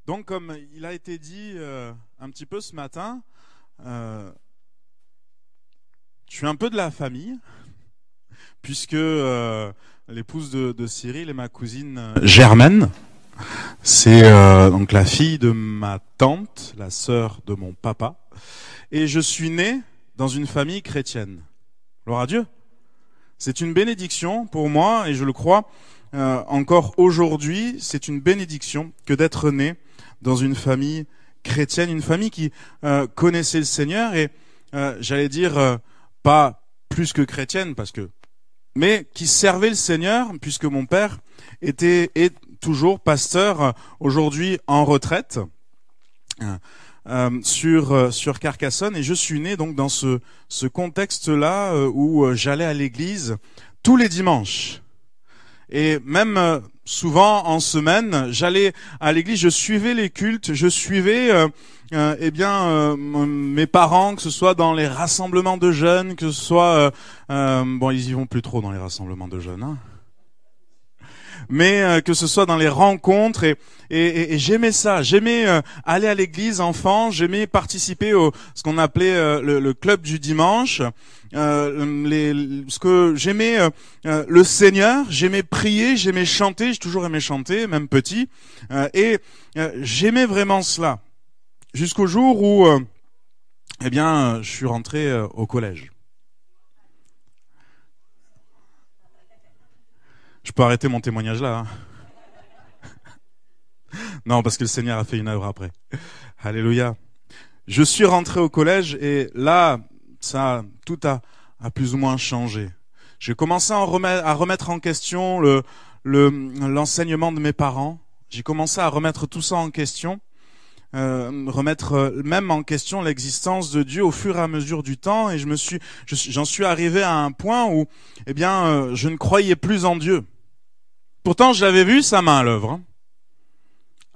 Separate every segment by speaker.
Speaker 1: Donc, comme il a été dit un petit peu ce matin, je suis un peu de la famille, puisque l'épouse de Cyril est ma cousine Germaine. C'est donc la fille de ma tante, la sœur de mon papa. Et je suis né dans une famille chrétienne. Gloire à Dieu. C'est une bénédiction pour moi, et je le crois encore aujourd'hui, c'est une bénédiction que d'être né dans une famille chrétienne, une famille qui connaissait le Seigneur, et j'allais dire pas plus que chrétienne, mais qui servait le Seigneur, puisque mon père est toujours pasteur, aujourd'hui en retraite, sur Carcassonne, et je suis né donc dans ce contexte-là où j'allais à l'église tous les dimanches. Et même souvent en semaine, j'allais à l'église, je suivais les cultes, je suivais mes parents, que ce soit dans les rassemblements de jeunes, que ce soit bon, ils y vont plus trop dans les rassemblements de jeunes, hein. Mais que ce soit dans les rencontres, et j'aimais ça, j'aimais aller à l'église enfant, j'aimais participer ce qu'on appelait le club du dimanche, ce que j'aimais le Seigneur, j'aimais prier, j'aimais chanter, j'ai toujours aimé chanter, même petit, et j'aimais vraiment cela, jusqu'au jour où je suis rentré au collège. Je peux arrêter mon témoignage là, hein. Non, parce que le Seigneur a fait une œuvre après. Alléluia. Je suis rentré au collège, et là, tout a plus ou moins changé. J'ai commencé à remettre en question l'enseignement de mes parents. J'ai commencé à remettre tout ça en question, remettre même en question l'existence de Dieu au fur et à mesure du temps, et j'en suis arrivé à un point où, je ne croyais plus en Dieu. Pourtant, je l'avais vu sa main à l'œuvre, hein.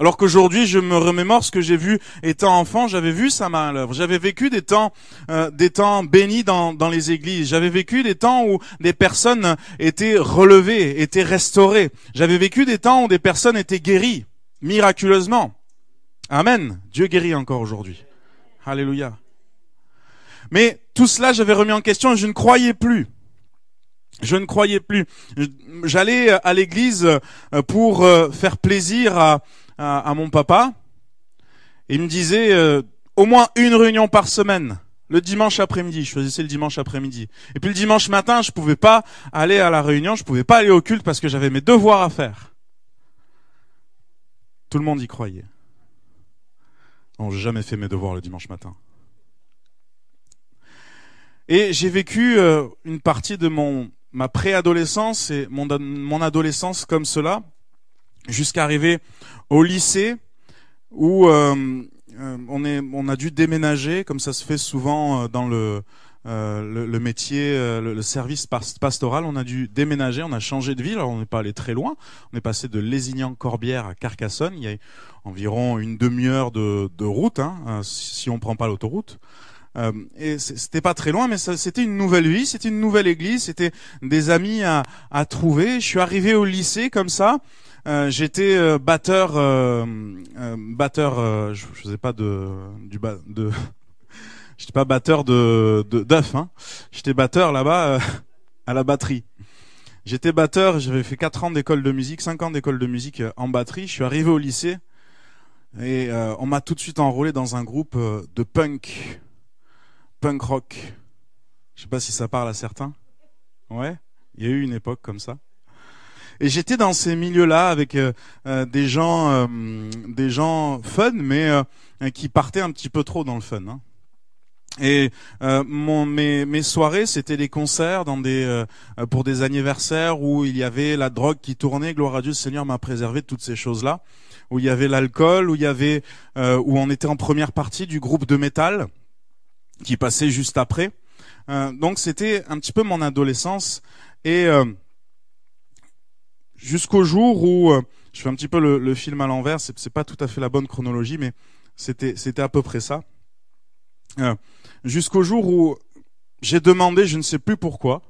Speaker 1: Alors qu'aujourd'hui, je me remémore ce que j'ai vu étant enfant, j'avais vu sa main à l'œuvre. J'avais vécu des temps bénis dans les églises. J'avais vécu des temps où des personnes étaient relevées, étaient restaurées. J'avais vécu des temps où des personnes étaient guéries, miraculeusement. Amen. Dieu guérit encore aujourd'hui. Alléluia. Mais tout cela, j'avais remis en question, et je ne croyais plus. Je ne croyais plus. J'allais à l'église pour faire plaisir à mon papa. Il me disait au moins une réunion par semaine, le dimanche après-midi. Je choisissais le dimanche après-midi. Et puis le dimanche matin, je pouvais pas aller à la réunion, je pouvais pas aller au culte parce que j'avais mes devoirs à faire. Tout le monde y croyait. Non, j'ai jamais fait mes devoirs le dimanche matin. Et j'ai vécu une partie de ma préadolescence et mon adolescence comme cela, jusqu'à arriver au lycée où on a dû déménager, comme ça se fait souvent dans le métier, le service pastoral. On a dû déménager, on a changé de ville. Alors on n'est pas allé très loin, on est passé de Lézignan-Corbière à Carcassonne. Il y a environ une demi-heure de route, hein, si on prend pas l'autoroute. Et c'était pas très loin, mais c'était une nouvelle vie, c'était une nouvelle église, c'était des amis à trouver. Je suis arrivé au lycée comme ça. J'étais batteur. Je faisais pas j'étais pas batteur d'œuf, hein. J'étais batteur là-bas à la batterie. J'étais batteur. J'avais fait 4 ans d'école de musique, 5 ans d'école de musique en batterie. Je suis arrivé au lycée et on m'a tout de suite enrôlé dans un groupe de punk rock. Je sais pas si ça parle à certains. Ouais, il y a eu une époque comme ça. Et j'étais dans ces milieux-là avec des gens fun, mais qui partaient un petit peu trop dans le fun, hein. Et mes soirées, c'était des concerts pour des anniversaires où il y avait la drogue qui tournait. Gloire à Dieu, le Seigneur m'a préservé de toutes ces choses-là. Où il y avait l'alcool, où on était en première partie du groupe de métal qui passait juste après. Donc c'était un petit peu mon adolescence, et jusqu'au jour où je fais un petit peu le film à l'envers. C'est pas tout à fait la bonne chronologie, mais c'était à peu près ça. Jusqu'au jour où j'ai demandé, je ne sais plus pourquoi,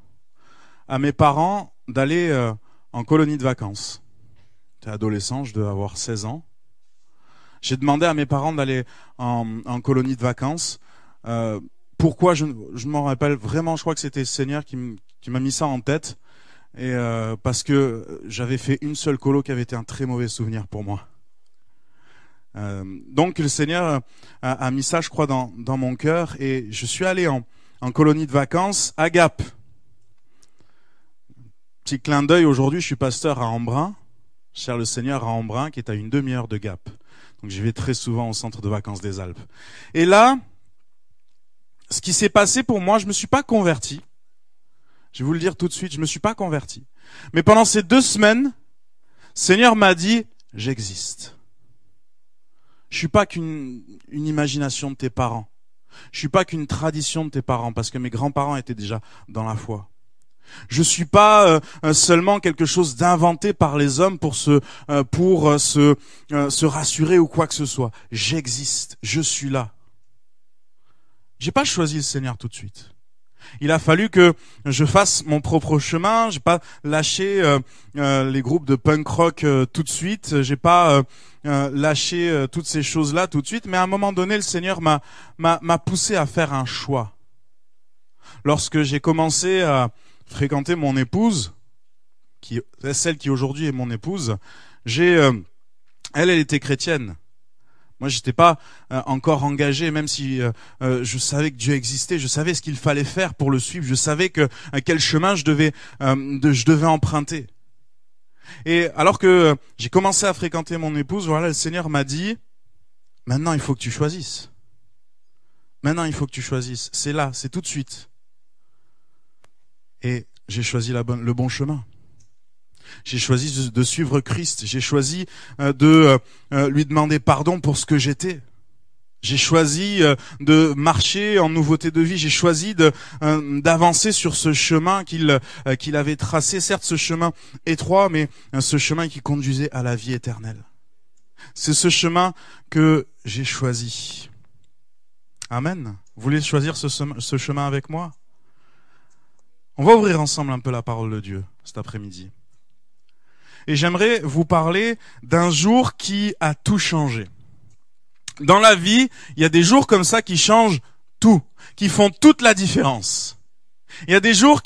Speaker 1: à mes parents d'aller en colonie de vacances. J'étais adolescent, je devais avoir 16 ans. J'ai demandé à mes parents d'aller en colonie de vacances. Pourquoi je m'en rappelle vraiment, je crois que c'était le Seigneur qui m'a mis ça en tête. Et parce que j'avais fait une seule colo qui avait été un très mauvais souvenir pour moi. Donc le Seigneur a mis ça, je crois, dans mon cœur. Et je suis allé en colonie de vacances à Gap. Petit clin d'œil, aujourd'hui je suis pasteur à Embrun. Je sers le Seigneur à Embrun, qui est à une demi-heure de Gap. Donc j'y vais très souvent au centre de vacances des Alpes. Et là, ce qui s'est passé pour moi, je me suis pas converti. Je vais vous le dire tout de suite, je me suis pas converti. Mais pendant ces 2 semaines, le Seigneur m'a dit, j'existe. Je suis pas qu'une imagination de tes parents. Je suis pas qu'une tradition de tes parents, parce que mes grands-parents étaient déjà dans la foi. Je suis pas seulement quelque chose d'inventé par les hommes pour se rassurer ou quoi que ce soit. J'existe, je suis là. J'ai pas choisi le Seigneur tout de suite. Il a fallu que je fasse mon propre chemin. J'ai pas lâché les groupes de punk rock tout de suite. J'ai pas lâché toutes ces choses-là tout de suite. Mais à un moment donné, le Seigneur m'a poussé à faire un choix. Lorsque j'ai commencé à fréquenter mon épouse, celle qui aujourd'hui est mon épouse, elle était chrétienne. Moi, j'étais pas encore engagé, même si je savais que Dieu existait, je savais ce qu'il fallait faire pour le suivre, je savais quel chemin je devais emprunter. Et alors que j'ai commencé à fréquenter mon épouse, voilà, le Seigneur m'a dit, maintenant il faut que tu choisisses. Maintenant il faut que tu choisisses. C'est là, c'est tout de suite. Et j'ai choisi le bon chemin. J'ai choisi de suivre Christ. J'ai choisi de lui demander pardon pour ce que j'étais. J'ai choisi de marcher en nouveauté de vie. J'ai choisi d'avancer sur ce chemin qu'il avait tracé. Certes, ce chemin étroit, mais ce chemin qui conduisait à la vie éternelle. C'est ce chemin que j'ai choisi. Amen. Vous voulez choisir ce chemin avec moi? On va ouvrir ensemble un peu la parole de Dieu cet après-midi. Et j'aimerais vous parler d'un jour qui a tout changé. Dans la vie, il y a des jours comme ça qui changent tout, qui font toute la différence. Il y a des jours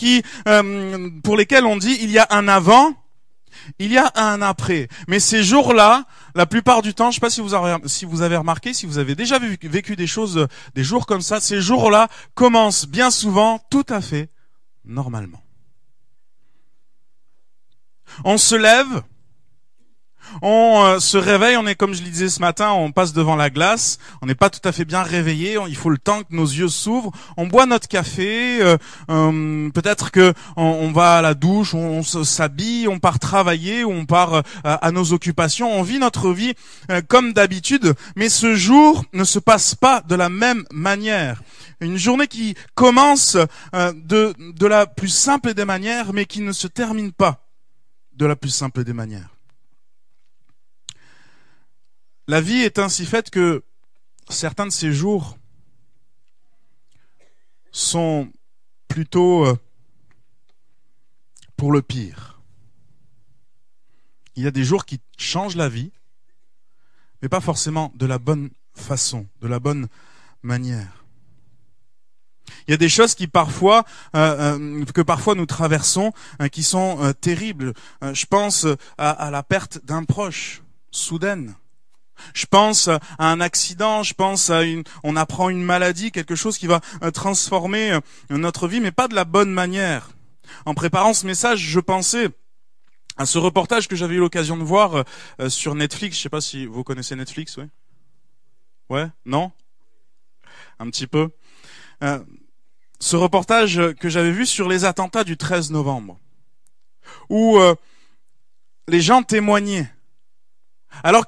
Speaker 1: pour lesquels on dit il y a un avant, il y a un après. Mais ces jours-là, la plupart du temps, je ne sais pas si vous avez remarqué, si vous avez déjà vécu des jours comme ça, ces jours-là commencent bien souvent tout à fait normalement. On se lève, on se réveille, on est comme je le disais ce matin, on passe devant la glace, on n'est pas tout à fait bien réveillé, il faut le temps que nos yeux s'ouvrent, on boit notre café, peut-être que on va à la douche, on s'habille, on part travailler, on part à nos occupations, on vit notre vie comme d'habitude, mais ce jour ne se passe pas de la même manière. Une journée qui commence de la plus simple des manières, mais qui ne se termine pas de la plus simple des manières. La vie est ainsi faite que certains de ces jours sont plutôt pour le pire. Il y a des jours qui changent la vie, mais pas forcément de la bonne façon, de la bonne manière. Il y a des choses que parfois nous traversons, qui sont terribles. Je pense à la perte d'un proche, soudaine. Je pense à un accident, je pense on apprend une maladie, quelque chose qui va transformer notre vie, mais pas de la bonne manière. En préparant ce message, je pensais à ce reportage que j'avais eu l'occasion de voir sur Netflix. Je sais pas si vous connaissez Netflix, ouais? Ouais? Non? Un petit peu. Ce reportage que j'avais vu sur les attentats du 13 novembre, où les gens témoignaient. Alors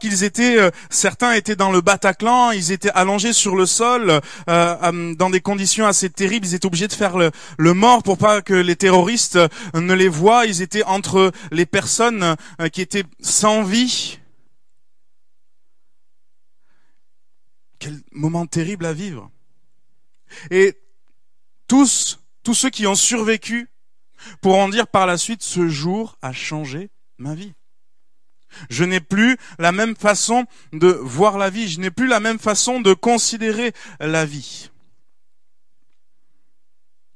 Speaker 1: certains étaient dans le Bataclan, ils étaient allongés sur le sol, dans des conditions assez terribles. Ils étaient obligés de faire le mort pour pas que les terroristes ne les voient. Ils étaient entre les personnes qui étaient sans vie. Quel moment terrible à vivre. Et tous ceux qui ont survécu pourront dire par la suite, ce jour a changé ma vie. Je n'ai plus la même façon de voir la vie. Je n'ai plus la même façon de considérer la vie.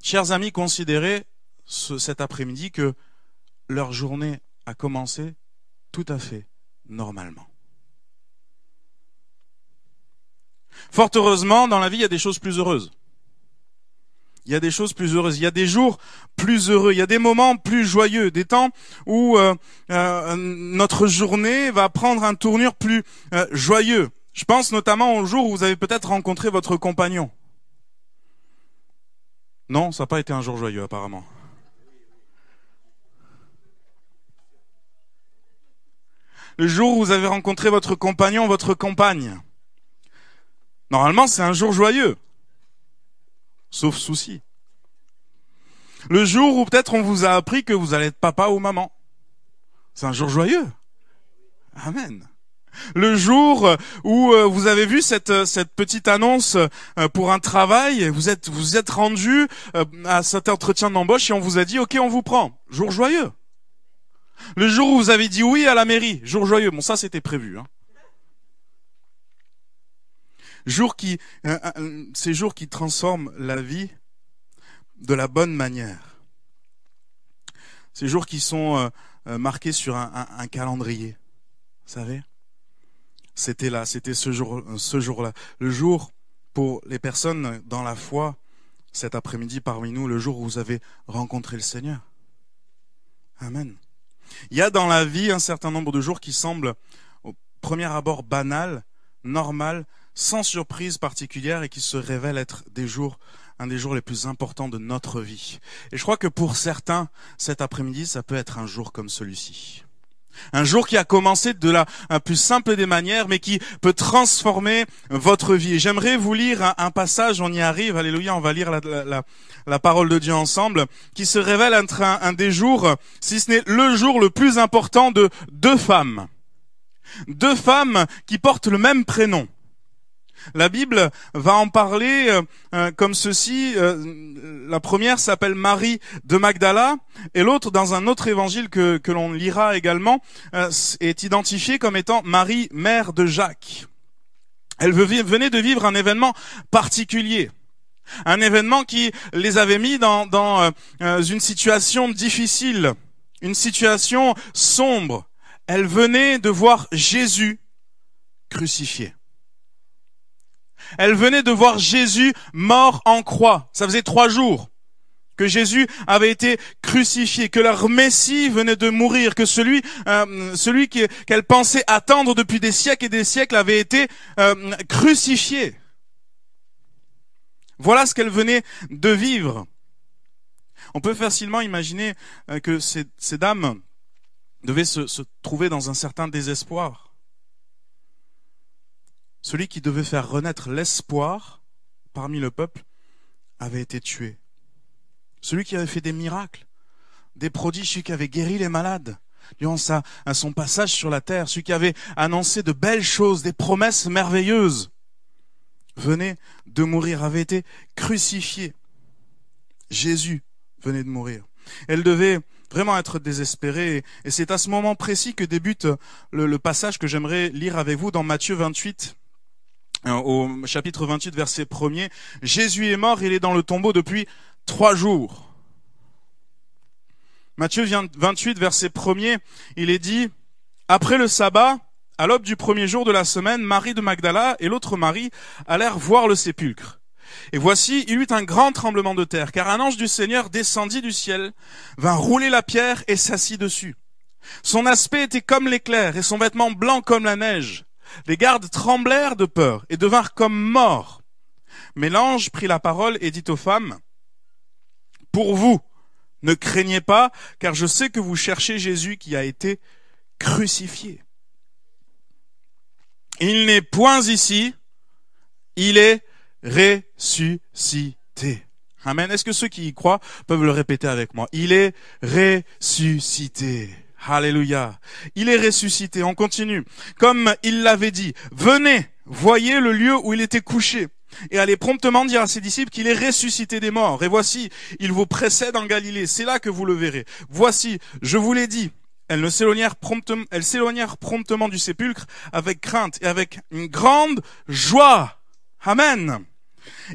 Speaker 1: Chers amis, considérez cet après-midi que leur journée a commencé tout à fait normalement. Fort heureusement, dans la vie, il y a des choses plus heureuses. Il y a des choses plus heureuses. Il y a des jours plus heureux. Il y a des moments plus joyeux. Des temps où notre journée va prendre un tournure plus joyeux. Je pense notamment au jour où vous avez peut-être rencontré votre compagnon. Non, ça n'a pas été un jour joyeux apparemment. Le jour où vous avez rencontré votre compagnon, votre compagne. Normalement, c'est un jour joyeux. Sauf souci. Le jour où peut-être on vous a appris que vous allez être papa ou maman. C'est un jour joyeux. Amen. Le jour où vous avez vu cette petite annonce pour un travail, vous êtes rendu à cet entretien d'embauche et on vous a dit OK, on vous prend. Jour joyeux. Le jour où vous avez dit oui à la mairie, jour joyeux. Bon, ça c'était prévu, hein. Ces jours qui transforment la vie de la bonne manière. Ces jours qui sont marqués sur un calendrier. Vous savez? C'était ce jour-là. Le jour pour les personnes dans la foi, cet après-midi parmi nous, le jour où vous avez rencontré le Seigneur. Amen. Il y a dans la vie un certain nombre de jours qui semblent au premier abord banals, normales, sans surprise particulière et qui se révèlent être un des jours les plus importants de notre vie. Et je crois que pour certains, cet après-midi, ça peut être un jour comme celui-ci. Un jour qui a commencé de la plus simple des manières, mais qui peut transformer votre vie. Et j'aimerais vous lire un passage, on y arrive, alléluia, on va lire la parole de Dieu ensemble, qui se révèle être un des jours, si ce n'est le jour le plus important de deux femmes. Deux femmes qui portent le même prénom. La Bible va en parler comme ceci. La première s'appelle Marie de Magdala et l'autre, dans un autre évangile que l'on lira également, est identifiée comme étant Marie, mère de Jacques. Elle venait de vivre un événement particulier. Un événement qui les avait mis dans une situation difficile, une situation sombre. Elle venait de voir Jésus crucifié. Elle venait de voir Jésus mort en croix. Ça faisait 3 jours que Jésus avait été crucifié, que leur Messie venait de mourir, que celui qu'elle pensait attendre depuis des siècles et des siècles avait été crucifié. Voilà ce qu'elle venait de vivre. On peut facilement imaginer que ces dames devaient se trouver dans un certain désespoir. Celui qui devait faire renaître l'espoir parmi le peuple avait été tué. Celui qui avait fait des miracles, des prodiges, celui qui avait guéri les malades durant son passage sur la terre, celui qui avait annoncé de belles choses, des promesses merveilleuses, venait de mourir, avait été crucifié. Jésus venait de mourir. Elle devait vraiment être désespérée. Et c'est à ce moment précis que débute le passage que j'aimerais lire avec vous dans Matthieu 28. Au chapitre 28, verset 1er, Jésus est mort, il est dans le tombeau depuis 3 jours. Matthieu 28, verset 1er, il est dit, après le sabbat, à l'aube du premier jour de la semaine, Marie de Magdala et l'autre Marie allèrent voir le sépulcre. Et voici, il y eut un grand tremblement de terre, car un ange du Seigneur descendit du ciel, vint rouler la pierre et s'assit dessus. Son aspect était comme l'éclair et son vêtement blanc comme la neige. Les gardes tremblèrent de peur et devinrent comme morts. Mais l'ange prit la parole et dit aux femmes, « Pour vous, ne craignez pas, car je sais que vous cherchez Jésus qui a été crucifié. Il n'est point ici, il est ressuscité. » Amen. Est-ce que ceux qui y croient peuvent le répéter avec moi? Il est ressuscité. Alléluia. Il est ressuscité. On continue. Comme il l'avait dit, venez, voyez le lieu où il était couché, et allez promptement dire à ses disciples qu'il est ressuscité des morts. Et voici, il vous précède en Galilée. C'est là que vous le verrez. Voici, je vous l'ai dit. Elles s'éloignèrent promptement du sépulcre avec crainte et avec une grande joie. Amen.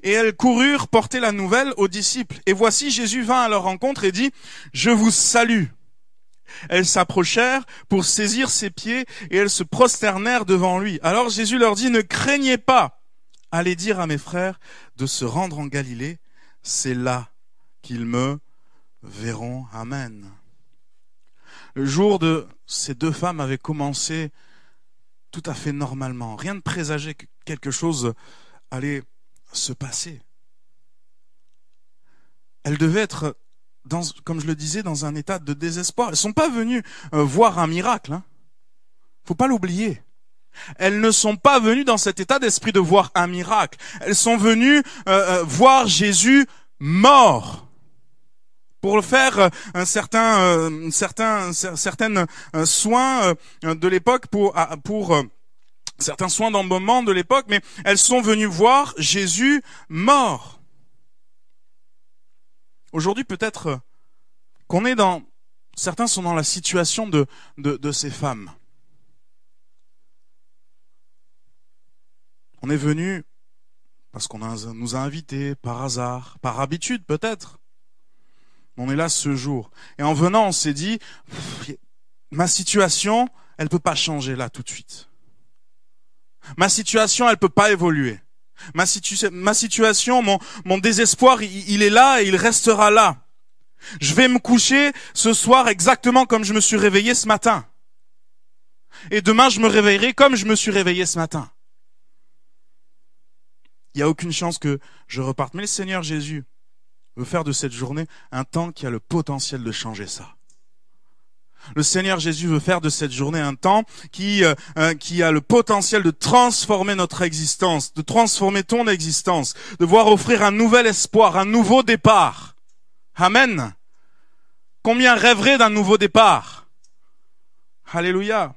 Speaker 1: Et elles coururent porter la nouvelle aux disciples. Et voici, Jésus vint à leur rencontre et dit, « Je vous salue ». Elles s'approchèrent pour saisir ses pieds et elles se prosternèrent devant lui. Alors Jésus leur dit, « Ne craignez pas. Allez dire à mes frères de se rendre en Galilée. C'est là qu'ils me verront. » Amen. Le jour de ces deux femmes avait commencé tout à fait normalement. Rien ne présageait que quelque chose allait se passer. Elles devaient être, comme je le disais, dans un état de désespoir. Elles ne sont pas venues voir un miracle. Faut pas l'oublier. Elles ne sont pas venues dans cet état d'esprit de voir un miracle. Elles sont venues voir Jésus mort. Pour le faire certains soins de l'époque, pour certains soins d'embaumement de l'époque, mais elles sont venues voir Jésus mort. Aujourd'hui, peut-être qu'on est certains sont dans la situation de ces femmes. On est venu parce qu'on nous a invités par hasard, par habitude peut-être. On est là ce jour. Et en venant, on s'est dit, ma situation, elle peut pas changer là tout de suite. Ma situation, elle peut pas évoluer. Ma situation, mon désespoir, il est là et il restera là. Je vais me coucher ce soir exactement comme je me suis réveillé ce matin. Et demain, je me réveillerai comme je me suis réveillé ce matin. Il n'y a aucune chance que je reparte. Mais le Seigneur Jésus veut faire de cette journée un temps qui a le potentiel de changer ça. Le Seigneur Jésus veut faire de cette journée un temps qui a le potentiel de transformer notre existence, de transformer ton existence, de voir offrir un nouvel espoir, un nouveau départ. Amen. Combien rêveraient d'un nouveau départ? Alléluia.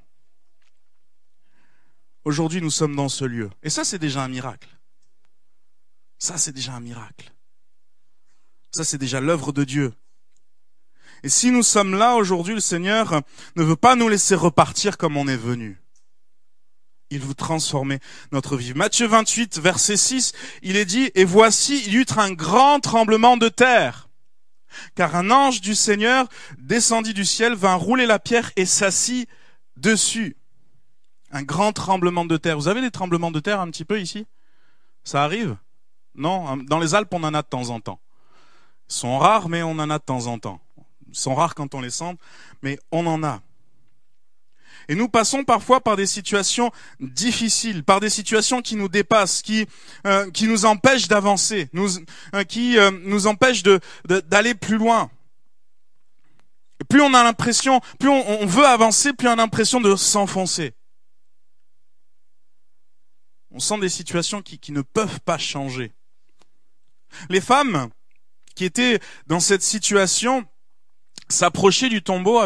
Speaker 1: Aujourd'hui, nous sommes dans ce lieu. Et ça, c'est déjà un miracle. Ça, c'est déjà un miracle. Ça, c'est déjà l'œuvre de Dieu. Et si nous sommes là aujourd'hui, le Seigneur ne veut pas nous laisser repartir comme on est venu. Il veut transformer notre vie. Matthieu 28, verset 6, il est dit, « Et voici, il y eut un grand tremblement de terre, car un ange du Seigneur descendit du ciel, vint rouler la pierre et s'assit dessus. » Un grand tremblement de terre. Vous avez des tremblements de terre un petit peu ici? Ça arrive? Non, dans les Alpes, on en a de temps en temps. Ils sont rares, mais on en a de temps en temps. Ils sont rares quand on les sent, mais on en a. Et nous passons parfois par des situations difficiles, par des situations qui nous dépassent, qui nous empêchent d'avancer, qui nous empêchent d'aller plus loin. Et plus on a l'impression, plus on veut avancer, plus on a l'impression de s'enfoncer. On sent des situations qui ne peuvent pas changer. Les femmes qui étaient dans cette situation s'approchaient du tombeau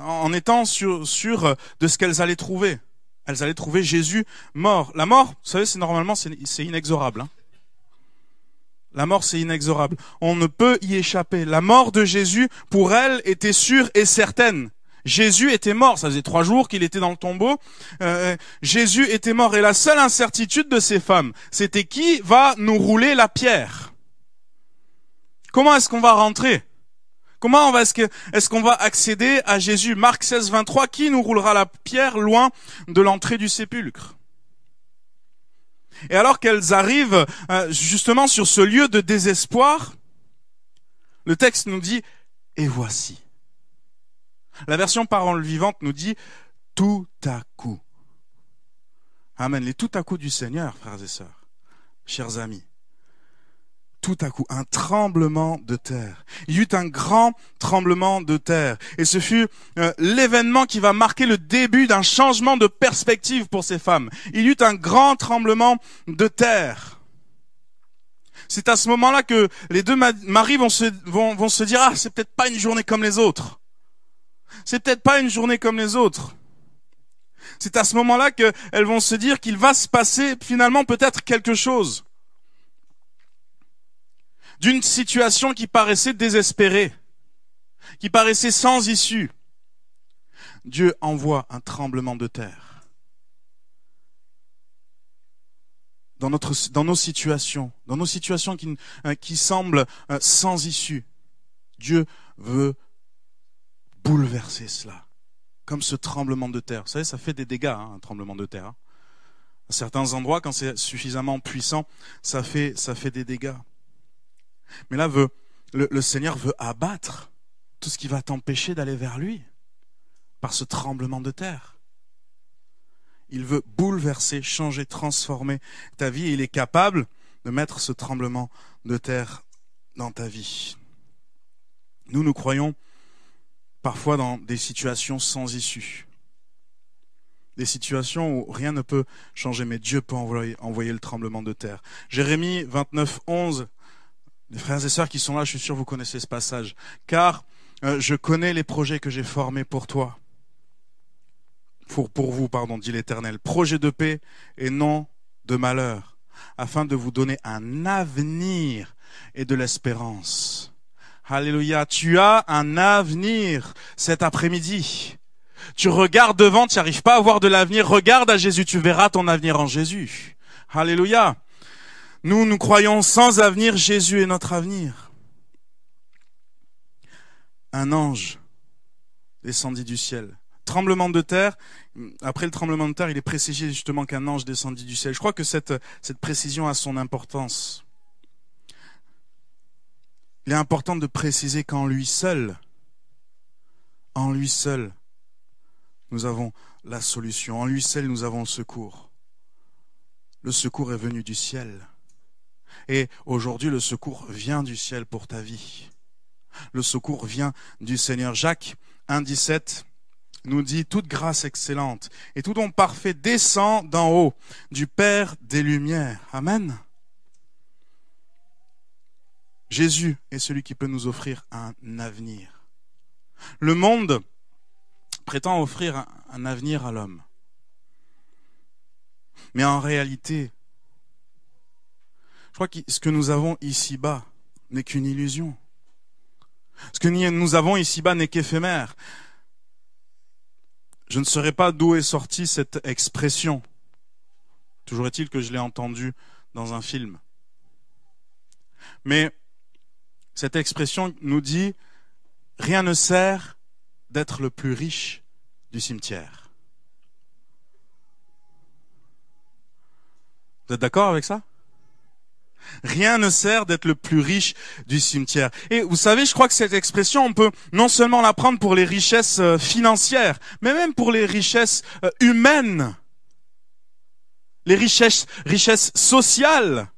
Speaker 1: en étant sûres de ce qu'elles allaient trouver. Elles allaient trouver Jésus mort. La mort, vous savez, c'est inexorable. La mort, c'est inexorable. On ne peut y échapper. La mort de Jésus, pour elles, était sûre et certaine. Jésus était mort. Ça faisait 3 jours qu'il était dans le tombeau. Jésus était mort. Et la seule incertitude de ces femmes, c'était qui va nous rouler la pierre? Comment est-ce qu'on va rentrer? Est-ce qu'on va accéder à Jésus? Marc 16, 23, qui nous roulera la pierre loin de l'entrée du sépulcre? Et alors qu'elles arrivent justement sur ce lieu de désespoir, le texte nous dit « Et voici ». La version Parole vivante nous dit « Tout à coup ». Amen. Les tout à coup du Seigneur, frères et sœurs, chers amis. Tout à coup, un tremblement de terre. Il y eut un grand tremblement de terre. Et ce fut l'événement qui va marquer le début d'un changement de perspective pour ces femmes. Il y eut un grand tremblement de terre. C'est à ce moment-là que les deux maris vont se dire « Ah, c'est peut-être pas une journée comme les autres. C'est peut-être pas une journée comme les autres. » C'est à ce moment-là qu'elles vont se dire qu'il va se passer finalement peut-être quelque chose. D'une situation qui paraissait désespérée, qui paraissait sans issue. Dieu envoie un tremblement de terre. Dans nos situations qui semblent sans issue, Dieu veut bouleverser cela. Comme ce tremblement de terre. Vous savez, ça fait des dégâts, un tremblement de terre. À certains endroits, quand c'est suffisamment puissant, ça fait des dégâts. Mais là, le Seigneur veut abattre tout ce qui va t'empêcher d'aller vers lui par ce tremblement de terre. Il veut bouleverser, changer, transformer ta vie et il est capable de mettre ce tremblement de terre dans ta vie. Nous croyons parfois dans des situations sans issue. Des situations où rien ne peut changer, mais Dieu peut envoyer le tremblement de terre. Jérémie 29, 11, les frères et sœurs qui sont là, je suis sûr que vous connaissez ce passage. Car je connais les projets que j'ai formés pour toi. Pour vous, dit l'Éternel. Projet de paix et non de malheur, afin de vous donner un avenir et de l'espérance. Alléluia, tu as un avenir cet après-midi. Tu regardes devant, tu n'arrives pas à voir de l'avenir. Regarde à Jésus, tu verras ton avenir en Jésus. Alléluia. Nous croyons sans avenir, Jésus est notre avenir. Un ange descendit du ciel. Tremblement de terre. Après le tremblement de terre, il est précisé justement qu'un ange descendit du ciel. Je crois que cette précision a son importance. Il est important de préciser qu'en lui seul, nous avons la solution. En lui seul, nous avons le secours. Le secours est venu du ciel. Et aujourd'hui, le secours vient du ciel pour ta vie. Le secours vient du Seigneur. Jacques 1,17 nous dit « Toute grâce excellente et tout don parfait descend d'en haut, du Père des Lumières. » Amen. Jésus est celui qui peut nous offrir un avenir. Le monde prétend offrir un avenir à l'homme. Mais en réalité, je crois que ce que nous avons ici-bas n'est qu'une illusion. Ce que nous avons ici-bas n'est qu'éphémère. Je ne saurais pas d'où est sortie cette expression. Toujours est-il que je l'ai entendue dans un film. Mais cette expression nous dit « Rien ne sert d'être le plus riche du cimetière. » Vous êtes d'accord avec ça? Rien ne sert d'être le plus riche du cimetière. Et vous savez, je crois que cette expression, on peut non seulement la prendre pour les richesses financières, mais même pour les richesses humaines, les richesses sociales.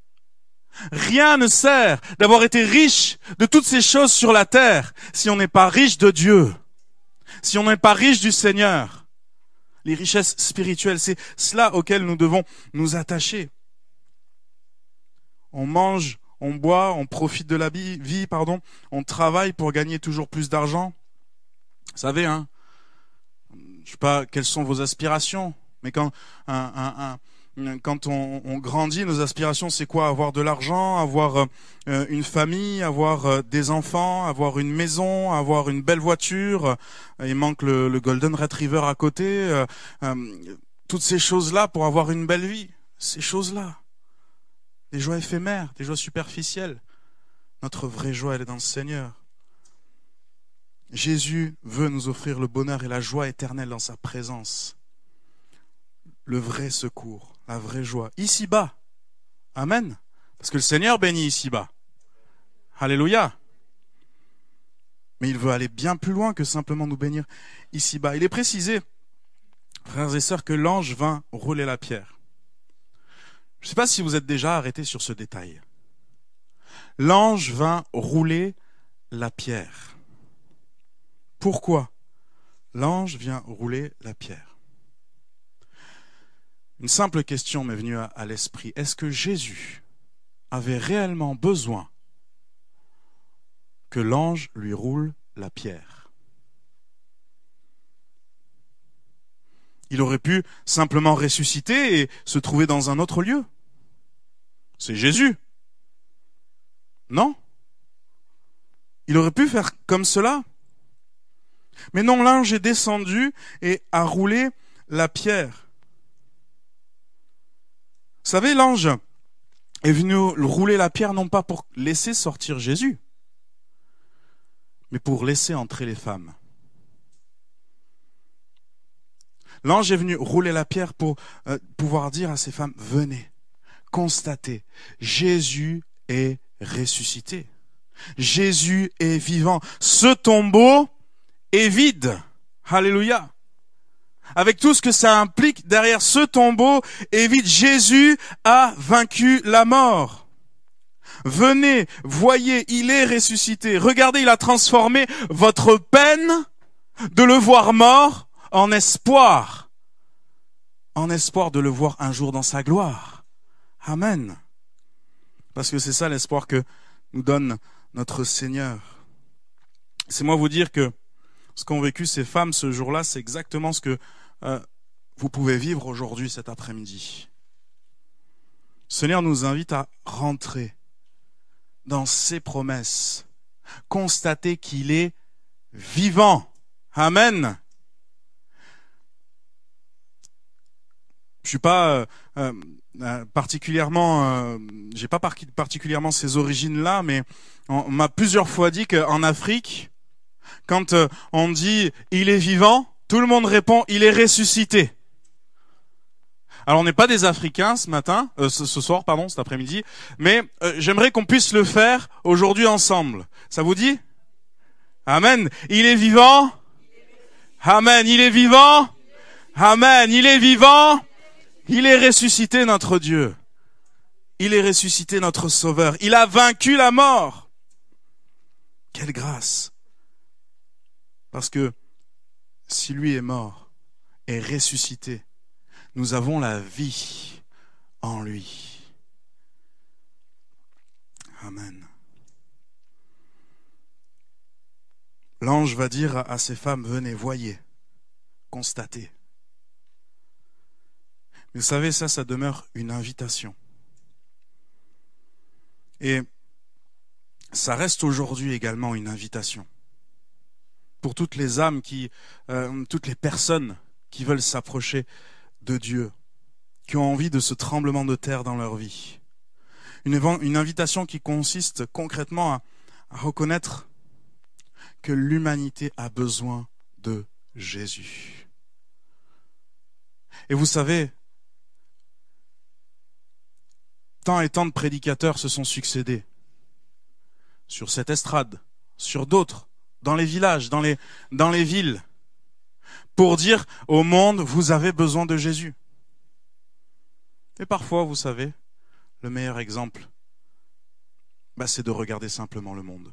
Speaker 1: Rien ne sert d'avoir été riche de toutes ces choses sur la terre si on n'est pas riche de Dieu, si on n'est pas riche du Seigneur. Les richesses spirituelles, c'est cela auquel nous devons nous attacher. On mange, on boit, on profite de la vie, on travaille pour gagner toujours plus d'argent. Vous savez, je sais pas quelles sont vos aspirations, mais quand on grandit, nos aspirations, c'est quoi? Avoir de l'argent, avoir une famille, avoir des enfants, avoir une maison, avoir une belle voiture. Il manque le Golden Retriever à côté. Toutes ces choses-là pour avoir une belle vie. Ces choses-là. Des joies éphémères, des joies superficielles. Notre vraie joie, elle est dans le Seigneur. Jésus veut nous offrir le bonheur et la joie éternelle dans sa présence. Le vrai secours, la vraie joie, ici-bas. Amen. Parce que le Seigneur bénit ici-bas. Alléluia. Mais il veut aller bien plus loin que simplement nous bénir ici-bas. Il est précisé, frères et sœurs, que l'ange vint rouler la pierre. Je ne sais pas si vous êtes déjà arrêtés sur ce détail. L'ange vint rouler la pierre. Pourquoi l'ange vient rouler la pierre? Une simple question m'est venue à l'esprit. Est-ce que Jésus avait réellement besoin que l'ange lui roule la pierre? Il aurait pu simplement ressusciter et se trouver dans un autre lieu. C'est Jésus. Non? Il aurait pu faire comme cela. Mais non, l'ange est descendu et a roulé la pierre. Vous savez, l'ange est venu rouler la pierre non pas pour laisser sortir Jésus, mais pour laisser entrer les femmes. L'ange est venu rouler la pierre pour pouvoir dire à ces femmes, venez, constatez, Jésus est ressuscité. Jésus est vivant. Ce tombeau est vide. Alléluia. Avec tout ce que ça implique derrière ce tombeau est vide. Jésus a vaincu la mort. Venez, voyez, il est ressuscité. Regardez, il a transformé votre peine de le voir mort en espoir. En espoir de le voir un jour dans sa gloire. Amen. Parce que c'est ça l'espoir que nous donne notre Seigneur. C'est moi vous dire que ce qu'ont vécu ces femmes ce jour-là, c'est exactement ce que vous pouvez vivre aujourd'hui, cet après-midi. Le Seigneur nous invite à rentrer dans ses promesses, constater qu'il est vivant. Amen. Je suis pas particulièrement, j'ai pas particulièrement ces origines-là, mais on m'a plusieurs fois dit qu'en Afrique, quand on dit il est vivant, tout le monde répond il est ressuscité. Alors on n'est pas des Africains ce soir, cet après-midi, mais j'aimerais qu'on puisse le faire aujourd'hui ensemble. Ça vous dit? Amen. Il est vivant. Amen. Il est vivant. Amen. Il est vivant. Il est ressuscité, notre Dieu. Il est ressuscité, notre Sauveur. Il a vaincu la mort. Quelle grâce. Parce que si lui est mort et ressuscité, nous avons la vie en lui. Amen. L'ange va dire à ces femmes, venez, voyez, constatez. Vous savez, ça demeure une invitation. Et ça reste aujourd'hui également une invitation. Pour toutes les âmes toutes les personnes qui veulent s'approcher de Dieu, qui ont envie de ce tremblement de terre dans leur vie. Une invitation qui consiste concrètement à reconnaître que l'humanité a besoin de Jésus. Et vous savez, tant et tant de prédicateurs se sont succédés sur cette estrade, sur d'autres, dans les villages, dans les villes, pour dire au monde, vous avez besoin de Jésus. Et parfois, vous savez, le meilleur exemple, c'est de regarder simplement le monde.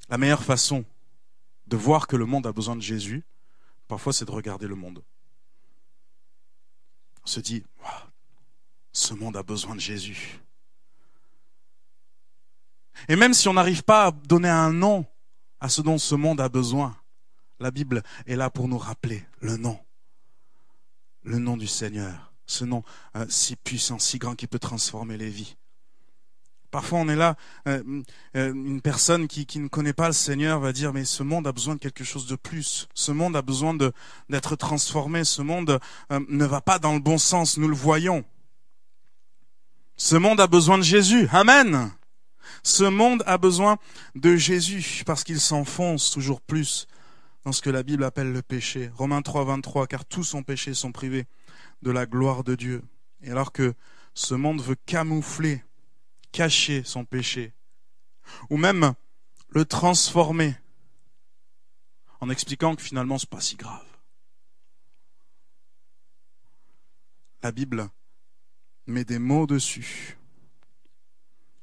Speaker 1: La meilleure façon de voir que le monde a besoin de Jésus, parfois c'est de regarder le monde. On se dit, wow, ce monde a besoin de Jésus. Et même si on n'arrive pas à donner un nom à ce dont ce monde a besoin, la Bible est là pour nous rappeler le nom du Seigneur, ce nom si puissant, si grand qui peut transformer les vies. Parfois on est là, une personne qui ne connaît pas le Seigneur va dire mais ce monde a besoin de quelque chose de plus, ce monde a besoin d'être transformé, ce monde ne va pas dans le bon sens, nous le voyons. Ce monde a besoin de Jésus, amen. Ce monde a besoin de Jésus parce qu'il s'enfonce toujours plus dans ce que la Bible appelle le péché. Romains 3, 23, car tous ont péché, sont privés de la gloire de Dieu. Et alors que ce monde veut camoufler, cacher son péché, ou même le transformer, en expliquant que finalement c'est pas si grave. La Bible met des mots dessus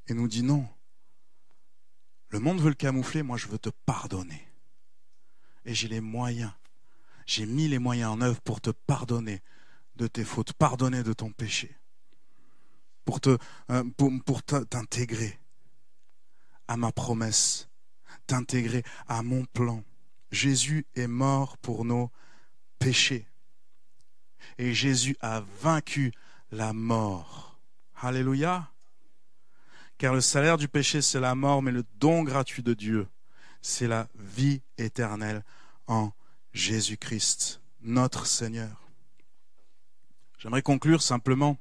Speaker 1: et nous dit non. Le monde veut le camoufler, moi je veux te pardonner. Et j'ai les moyens, j'ai mis les moyens en œuvre pour te pardonner de tes fautes, pardonner de ton péché, pour t'intégrer à ma promesse, t'intégrer à mon plan. Jésus est mort pour nos péchés. Et Jésus a vaincu la mort. Alléluia. Car le salaire du péché, c'est la mort, mais le don gratuit de Dieu, c'est la vie éternelle en Jésus-Christ, notre Seigneur. J'aimerais conclure simplement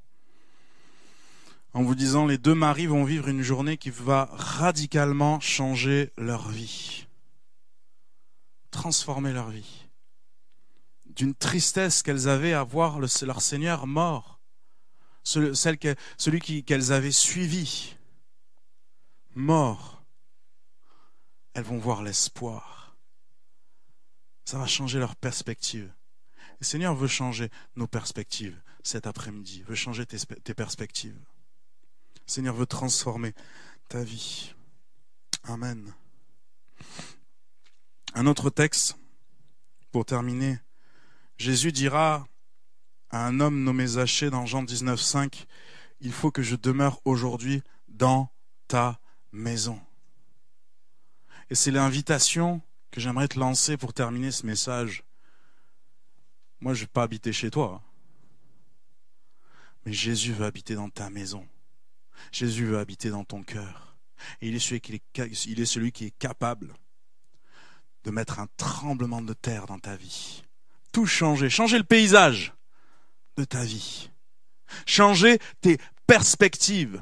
Speaker 1: en vous disant, les deux maris vont vivre une journée qui va radicalement changer leur vie, transformer leur vie. D'une tristesse qu'elles avaient à voir leur Seigneur mort, celui qu'elles avaient suivi, mort, elles vont voir l'espoir. Ça va changer leur perspective. Le Seigneur veut changer nos perspectives cet après-midi, veut changer tes perspectives. Le Seigneur veut transformer ta vie. Amen. Un autre texte, pour terminer. Jésus dira à un homme nommé Zachée dans Jean 19,5, « Il faut que je demeure aujourd'hui dans ta maison. » Et c'est l'invitation que j'aimerais te lancer pour terminer ce message. Moi, je ne vais pas habiter chez toi. Mais Jésus veut habiter dans ta maison. Jésus veut habiter dans ton cœur. Et il est celui qui est capable de mettre un tremblement de terre dans ta vie. Tout changer. Changer le paysage de ta vie. Changer tes perspectives.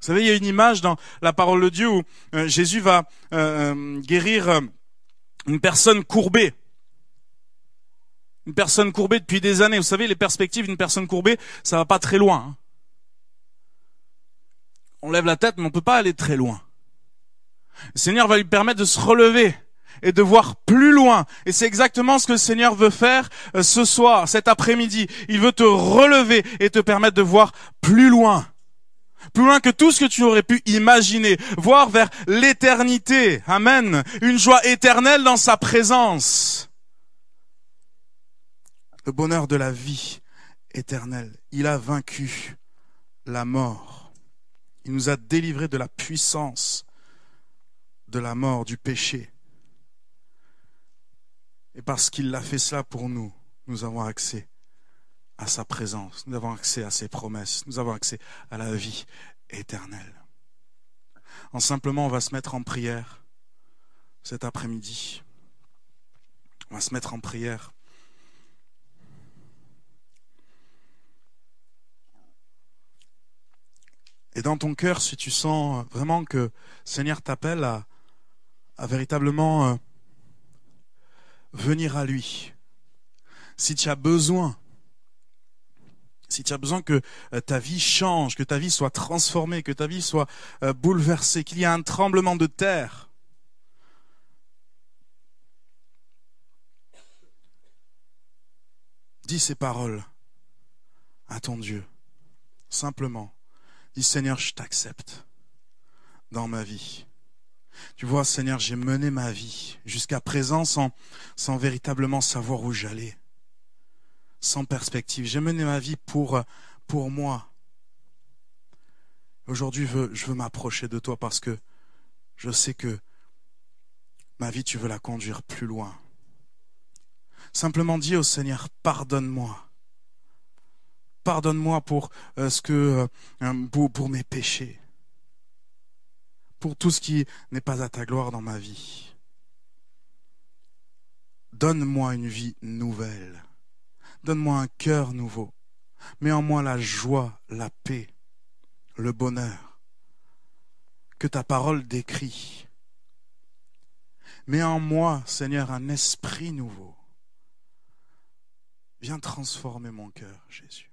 Speaker 1: Vous savez, il y a une image dans la parole de Dieu où Jésus va guérir une personne courbée. Une personne courbée depuis des années. Vous savez, les perspectives d'une personne courbée, ça va pas très loin. On lève la tête, mais on peut pas aller très loin. Le Seigneur va lui permettre de se relever et de voir plus loin. Et c'est exactement ce que le Seigneur veut faire ce soir, cet après-midi. Il veut te relever et te permettre de voir plus loin. Plus loin que tout ce que tu aurais pu imaginer. Voir vers l'éternité. Amen. Une joie éternelle dans sa présence. Le bonheur de la vie éternelle. Il a vaincu la mort. Il nous a délivrés de la puissance de la mort, du péché. Et parce qu'il a fait cela pour nous, nous avons accès à sa présence, nous avons accès à ses promesses, nous avons accès à la vie éternelle. Simplement, on va se mettre en prière cet après-midi. On va se mettre en prière. Et dans ton cœur, si tu sens vraiment que le Seigneur t'appelle à véritablement venir à lui, si tu as besoin que ta vie change, que ta vie soit transformée, que ta vie soit bouleversée, qu'il y ait un tremblement de terre, dis ces paroles à ton Dieu, simplement. Dis, Seigneur, je t'accepte dans ma vie. Tu vois, Seigneur, j'ai mené ma vie jusqu'à présent sans véritablement savoir où j'allais, sans perspective. J'ai mené ma vie pour moi. Aujourd'hui, je veux m'approcher de toi parce que je sais que ma vie, tu veux la conduire plus loin. Simplement dis au Seigneur, pardonne-moi. Pardonne-moi pour pour mes péchés, pour tout ce qui n'est pas à ta gloire dans ma vie. Donne-moi une vie nouvelle. Donne-moi un cœur nouveau. Mets en moi la joie, la paix, le bonheur que ta parole décrit. Mets en moi, Seigneur, un esprit nouveau. Viens transformer mon cœur, Jésus.